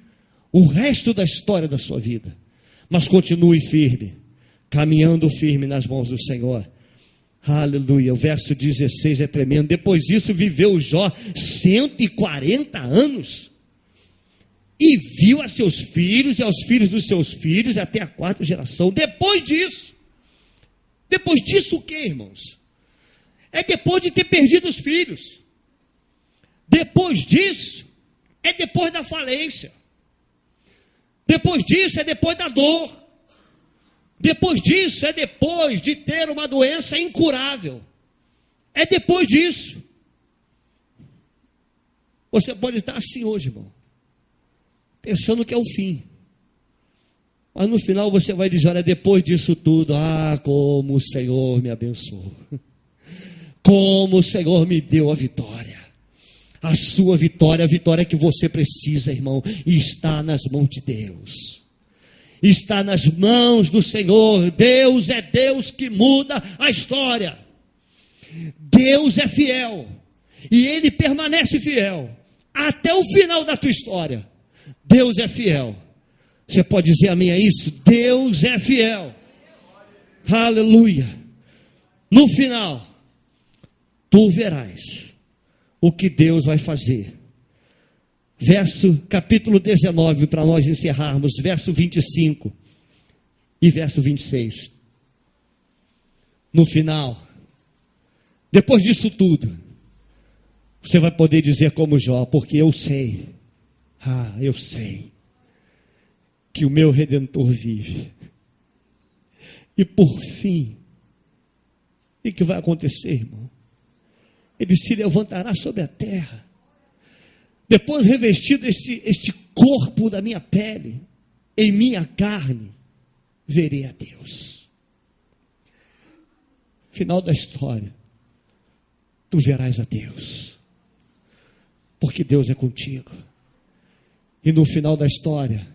o resto da história da sua vida. Mas continue firme, caminhando firme nas mãos do Senhor. Aleluia. O verso 16 é tremendo. Depois disso viveu Jó 140 anos. E viu a seus filhos e aos filhos dos seus filhos até a 4ª geração. Depois disso o que, irmãos? É depois de ter perdido os filhos. Depois disso, é depois da falência. Depois disso, é depois da dor. Depois disso, é depois de ter uma doença incurável. É depois disso. Você pode estar assim hoje, irmão, pensando que é o fim. Mas no final você vai dizer, olha, depois disso tudo, como o Senhor me abençoou. Como o Senhor me deu a vitória. A sua vitória, a vitória que você precisa, irmão, está nas mãos de Deus. Está nas mãos do Senhor. Deus é Deus que muda a história. Deus é fiel. E Ele permanece fiel até o final da tua história. Deus é fiel. Você pode dizer amém a isso? Deus é fiel. Aleluia. No final, tu verás o que Deus vai fazer. Capítulo 19, para nós encerrarmos, verso 25 e verso 26. No final, depois disso tudo, você vai poder dizer como Jó, porque eu sei, eu sei, que o meu Redentor vive. E por fim, o que vai acontecer, irmão? Ele se levantará sobre a terra. Depois revestido este corpo da minha pele, em minha carne, verei a Deus. Final da história, tu verás a Deus. Porque Deus é contigo. E no final da história,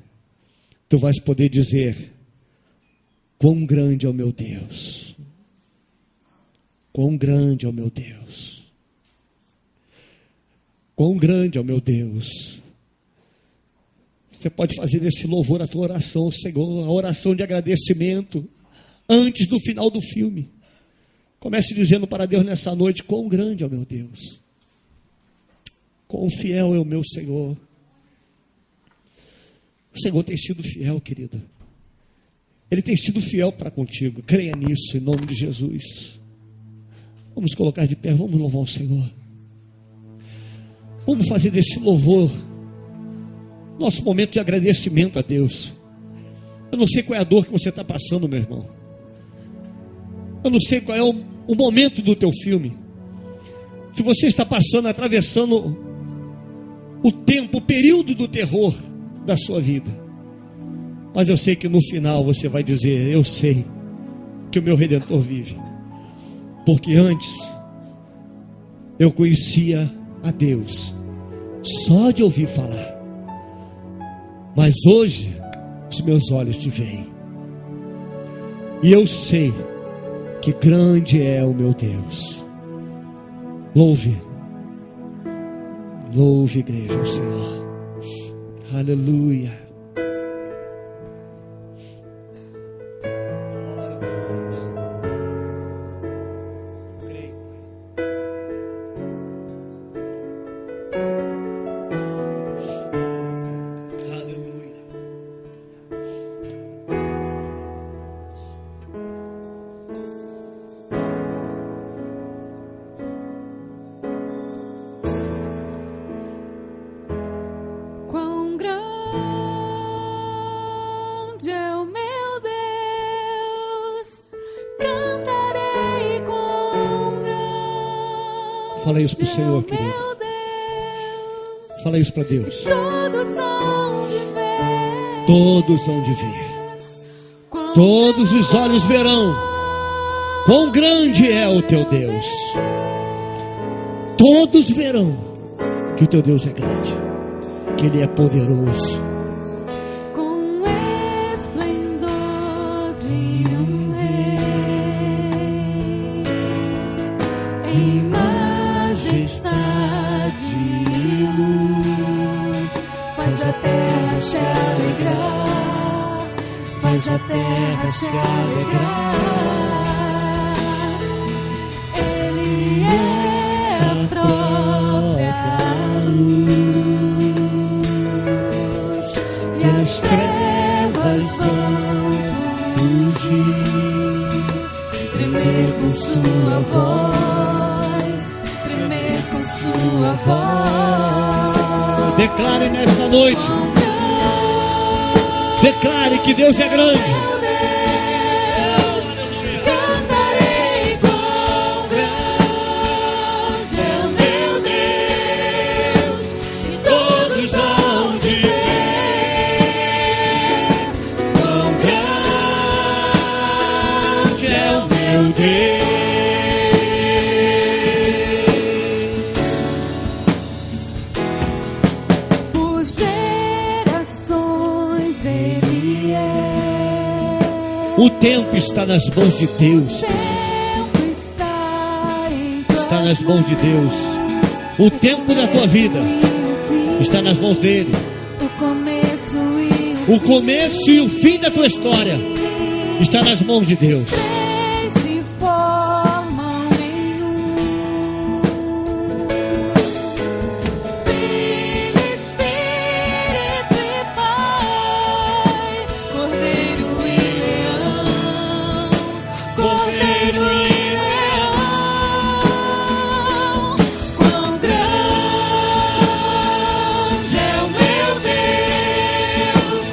tu vais poder dizer, quão grande é o meu Deus. Quão grande é o meu Deus. Quão grande é o meu Deus. Você pode fazer desse louvor a tua oração, Senhor, a oração de agradecimento, antes do final do filme. Comece dizendo para Deus nessa noite, quão grande é o meu Deus. Quão fiel é o meu Senhor. O Senhor tem sido fiel, querido. Ele tem sido fiel para contigo. Creia nisso, em nome de Jesus. Vamos colocar de pé, vamos louvar o Senhor. Vamos fazer desse louvor nosso momento de agradecimento a Deus. Eu não sei qual é a dor que você está passando, meu irmão. Eu não sei qual é o momento do teu filme. Se você está passando, atravessando o tempo, o período do terror da sua vida. Mas eu sei que no final você vai dizer, eu sei que o meu Redentor vive. Porque antes eu conhecia a Deus só de ouvir falar, mas hoje os meus olhos te veem, e eu sei que grande é o meu Deus. Louve, igreja, o Senhor. Aleluia. Fala isso para o Senhor, querido. Fala isso para Deus. Todos hão de ver. Todos os olhos verão Quão grande é o teu Deus. Todos verão que o teu Deus é grande, que Ele é poderoso. Com o esplendor de um rei, em majestade e luz, faz a terra se alegrar, faz a terra se alegrar. Ele é a própria luz, e as trevas vão fugir, tremer com sua voz, tremer com sua voz. Declare nesta noite, declare que Deus é grande. Por gerações Ele é. O tempo está nas mãos de Deus. O tempo Está nas mãos de Deus. O tempo da tua vida está nas mãos dele. O começo e o fim da tua história está nas mãos de Deus. Se formam em um. Filho, Espírito e Pai, Cordeiro e Leão, Cordeiro e Leão. Quão grande é o meu Deus,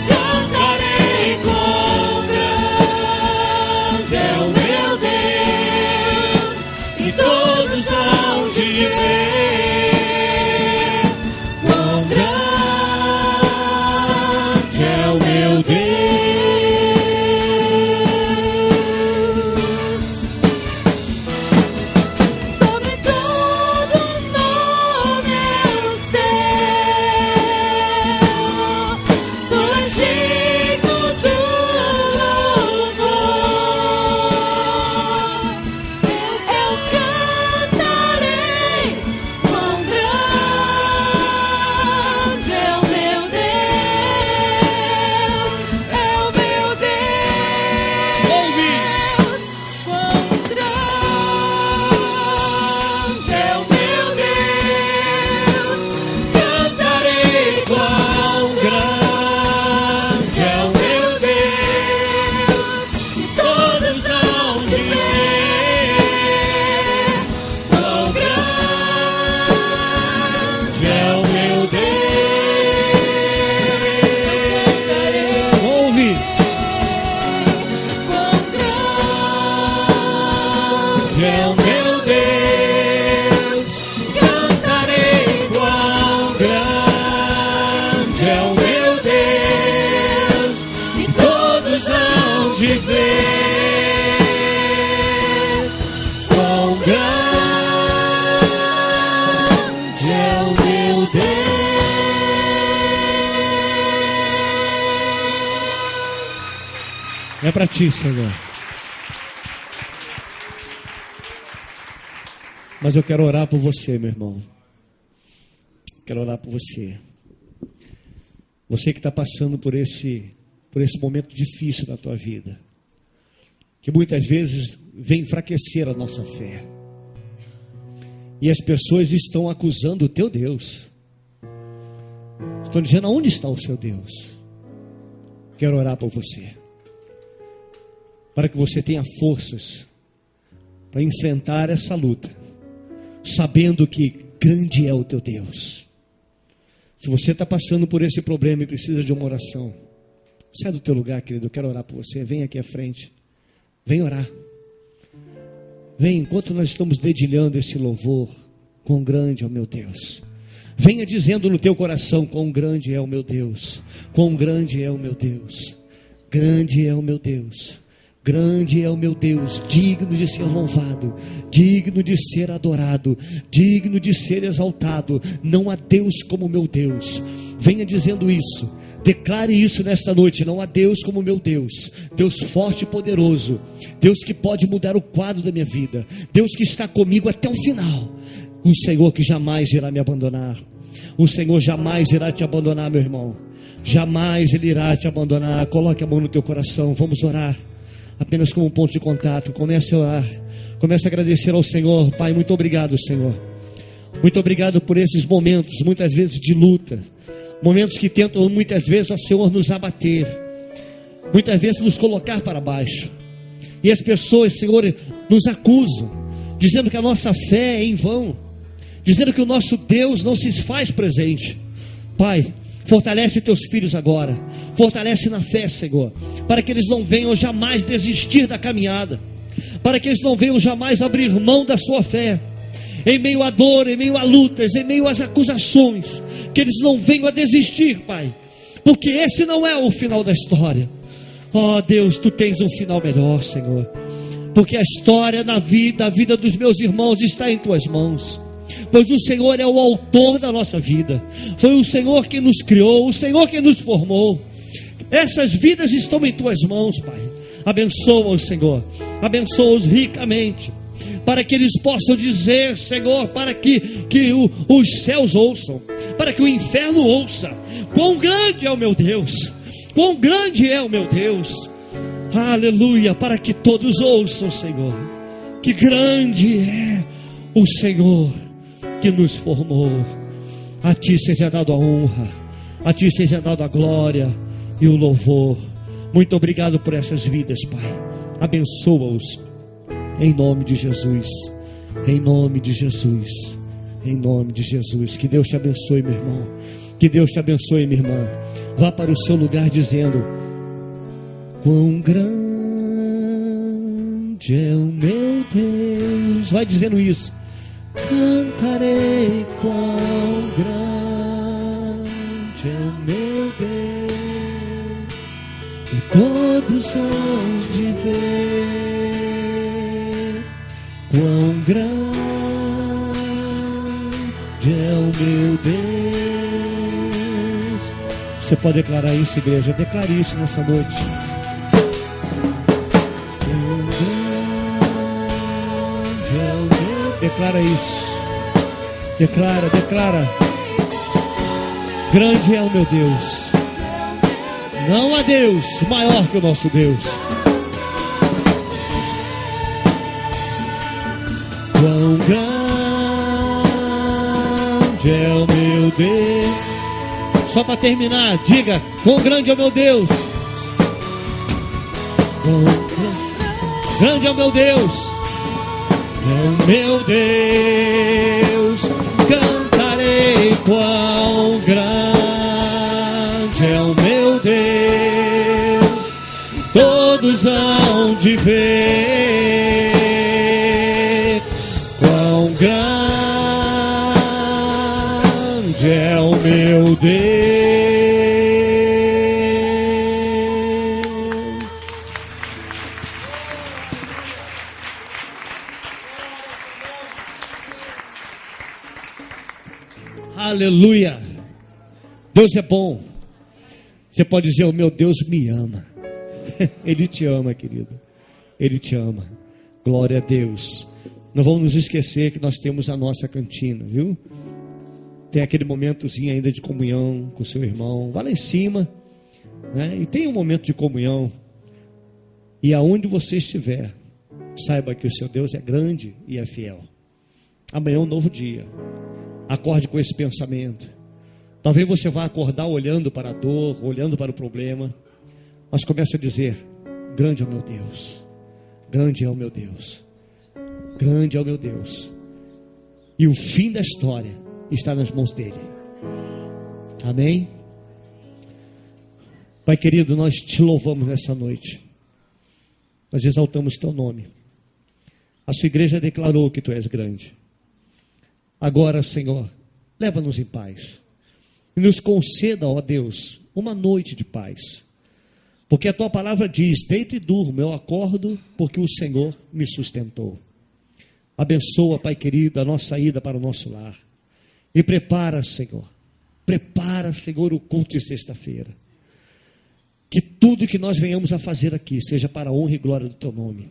cantarei quão grande é o meu Deus, e todos hão de ver quão grande é o meu Deus. Sobre todo nome no céu, tu és digno do louvor. Eu cantarei quão grande é o meu Deus, é o meu Deus. Ouve! Quão grande é o meu Deus, cantarei quão grande é o meu Deus, e todos hão de ver quão grande é o meu Deus. Ouve! Quão grande É o meu Deus. cantarei quão Grande é o meu Deus. e todos hão De ver quão grande é o meu Deus. É para ti, Senhor. Mas eu quero orar por você, meu irmão. Quero orar por você. Você que está passando por esse momento difícil da tua vida, que muitas vezes vem enfraquecer a nossa fé. E as pessoas estão acusando o teu Deus. Estão dizendo: aonde está o seu Deus? Quero orar por você, para que você tenha forças para enfrentar essa luta, sabendo que grande é o teu Deus. Se você está passando por esse problema e precisa de uma oração, sai do teu lugar, querido, eu quero orar por você. Vem aqui à frente, vem orar. Vem, enquanto nós estamos dedilhando esse louvor, quão grande é o meu Deus. Venha dizendo no teu coração: quão grande é o meu Deus, quão grande é o meu Deus, grande é o meu Deus, Grande é o meu Deus, digno de ser louvado, digno de ser adorado, digno de ser exaltado. Não há Deus como meu Deus. Venha dizendo isso, declare isso nesta noite. Não há Deus como meu Deus, Deus forte e poderoso, Deus que pode mudar o quadro da minha vida, Deus que está comigo até o final. O Senhor que jamais irá me abandonar. O Senhor jamais irá te abandonar, meu irmão. Jamais Ele irá te abandonar. Coloque a mão no teu coração, vamos orar. Apenas como um ponto de contato, comece a orar, comece a agradecer ao Senhor. Pai, muito obrigado, Senhor. Muito obrigado por esses momentos, muitas vezes de luta, momentos que tentam muitas vezes, ó Senhor, nos abater, muitas vezes nos colocar para baixo. E as pessoas, Senhor, nos acusam, dizendo que a nossa fé é em vão, dizendo que o nosso Deus não se faz presente. Pai, fortalece teus filhos agora, fortalece na fé, Senhor, para que eles não venham jamais desistir da caminhada, para que eles não venham jamais abrir mão da sua fé, em meio à dor, em meio a lutas, em meio às acusações, que eles não venham a desistir, Pai, porque esse não é o final da história. Ó Deus, Tu tens um final melhor, Senhor, porque a história na vida, a vida dos meus irmãos está em Tuas mãos, pois o Senhor é o autor da nossa vida, foi o Senhor que nos criou, o Senhor que nos formou. Essas vidas estão em Tuas mãos, Pai. Abençoa-os, Senhor, abençoa-os ricamente, para que eles possam dizer, Senhor, para que os céus ouçam, para que o inferno ouça, quão grande é o meu Deus, quão grande é o meu Deus. Aleluia, para que todos ouçam, Senhor, que grande é o Senhor que nos formou. A Ti seja dado a honra, a Ti seja dado a glória e o louvor. Muito obrigado por essas vidas, Pai. Abençoa-os em nome de Jesus, em nome de Jesus, em nome de Jesus. Que Deus te abençoe, meu irmão, que Deus te abençoe, minha irmã. Vá para o seu lugar dizendo: quão grande é o meu Deus. Vai dizendo isso. Cantarei quão grande é o meu Deus, e todos hão de ver quão grande é o meu Deus. Você pode declarar isso, igreja? Declare isso nessa noite. Declara isso. Declara. Grande é o meu Deus. Não há Deus maior que o nosso Deus. Quão grande é o meu Deus. Só para terminar, diga: quão grande é o meu Deus. Quão grande é o meu Deus. É o meu Deus, cantarei quão grande é o meu Deus, todos hão de ver quão grande é o meu Deus. Aleluia. Deus é bom. Você pode dizer: o meu Deus me ama. Ele te ama, querido. Ele te ama. Glória a Deus. Não vamos nos esquecer que nós temos a nossa cantina, viu? Tem aquele momentozinho ainda de comunhão com o seu irmão. Vá lá em cima, né? E tenha um momento de comunhão. E aonde você estiver, saiba que o seu Deus é grande e é fiel. Amanhã é um novo dia. Acorde com esse pensamento. Talvez você vá acordar olhando para a dor, olhando para o problema, mas comece a dizer: grande é o meu Deus, grande é o meu Deus, grande é o meu Deus, e o fim da história está nas mãos dele. Amém? Pai querido, nós te louvamos nessa noite, nós exaltamos teu nome. A sua igreja declarou que tu és grande. Agora, Senhor, leva-nos em paz e nos conceda, ó Deus, uma noite de paz, Porque a tua palavra diz: deito e durmo, eu acordo porque o Senhor me sustentou. Abençoa, Pai querido, a nossa ida para o nosso lar. E prepara, Senhor, o culto de sexta-feira. Que tudo que nós venhamos a fazer aqui seja para a honra e glória do teu nome.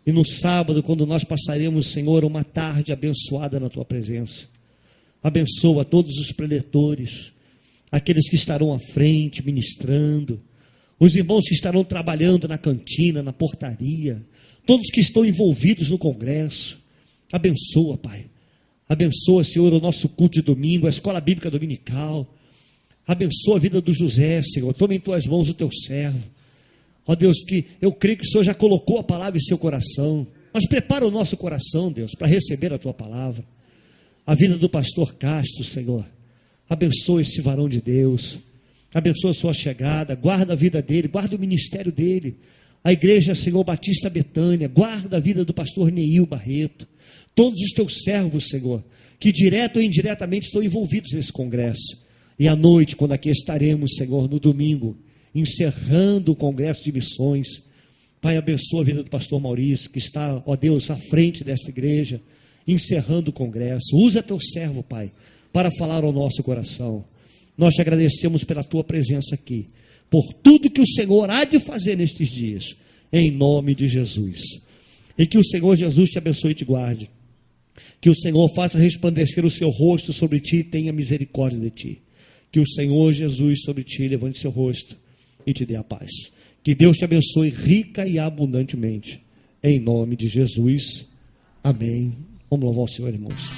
E no sábado, quando nós passaremos, Senhor, uma tarde abençoada na tua presença. Abençoa todos os preletores, aqueles que estarão à frente ministrando, os irmãos que estarão trabalhando na cantina, na portaria, todos que estão envolvidos no congresso. Abençoa, Pai. Abençoa, Senhor, o nosso culto de domingo, a escola bíblica dominical. Abençoa a vida do José, Senhor. Toma em tuas mãos o teu servo. Ó Deus, que eu creio que o Senhor já colocou a palavra em seu coração. Mas prepara o nosso coração, Deus, para receber a tua palavra. A vida do pastor Castro, Senhor. Abençoa esse varão de Deus. Abençoa a sua chegada. Guarda a vida dele, guarda o ministério dele. A igreja, Senhor, Batista Betânia. Guarda a vida do pastor Neil Barreto. Todos os teus servos, Senhor, que direto ou indiretamente estão envolvidos nesse congresso. E à noite, quando aqui estaremos, Senhor, no domingo, encerrando o congresso de missões, Pai, abençoa a vida do pastor Maurício, que está, ó Deus, à frente desta igreja, encerrando o congresso. Usa teu servo, Pai, para falar ao nosso coração. Nós te agradecemos pela tua presença aqui, por tudo que o Senhor há de fazer nestes dias, em nome de Jesus. E que o Senhor Jesus te abençoe e te guarde. Que o Senhor faça resplandecer o seu rosto sobre ti e tenha misericórdia de ti. Que o Senhor Jesus sobre ti levante seu rosto e te dê a paz. Que Deus te abençoe rica e abundantemente. Em nome de Jesus. Amém. Vamos louvar o Senhor, irmãos.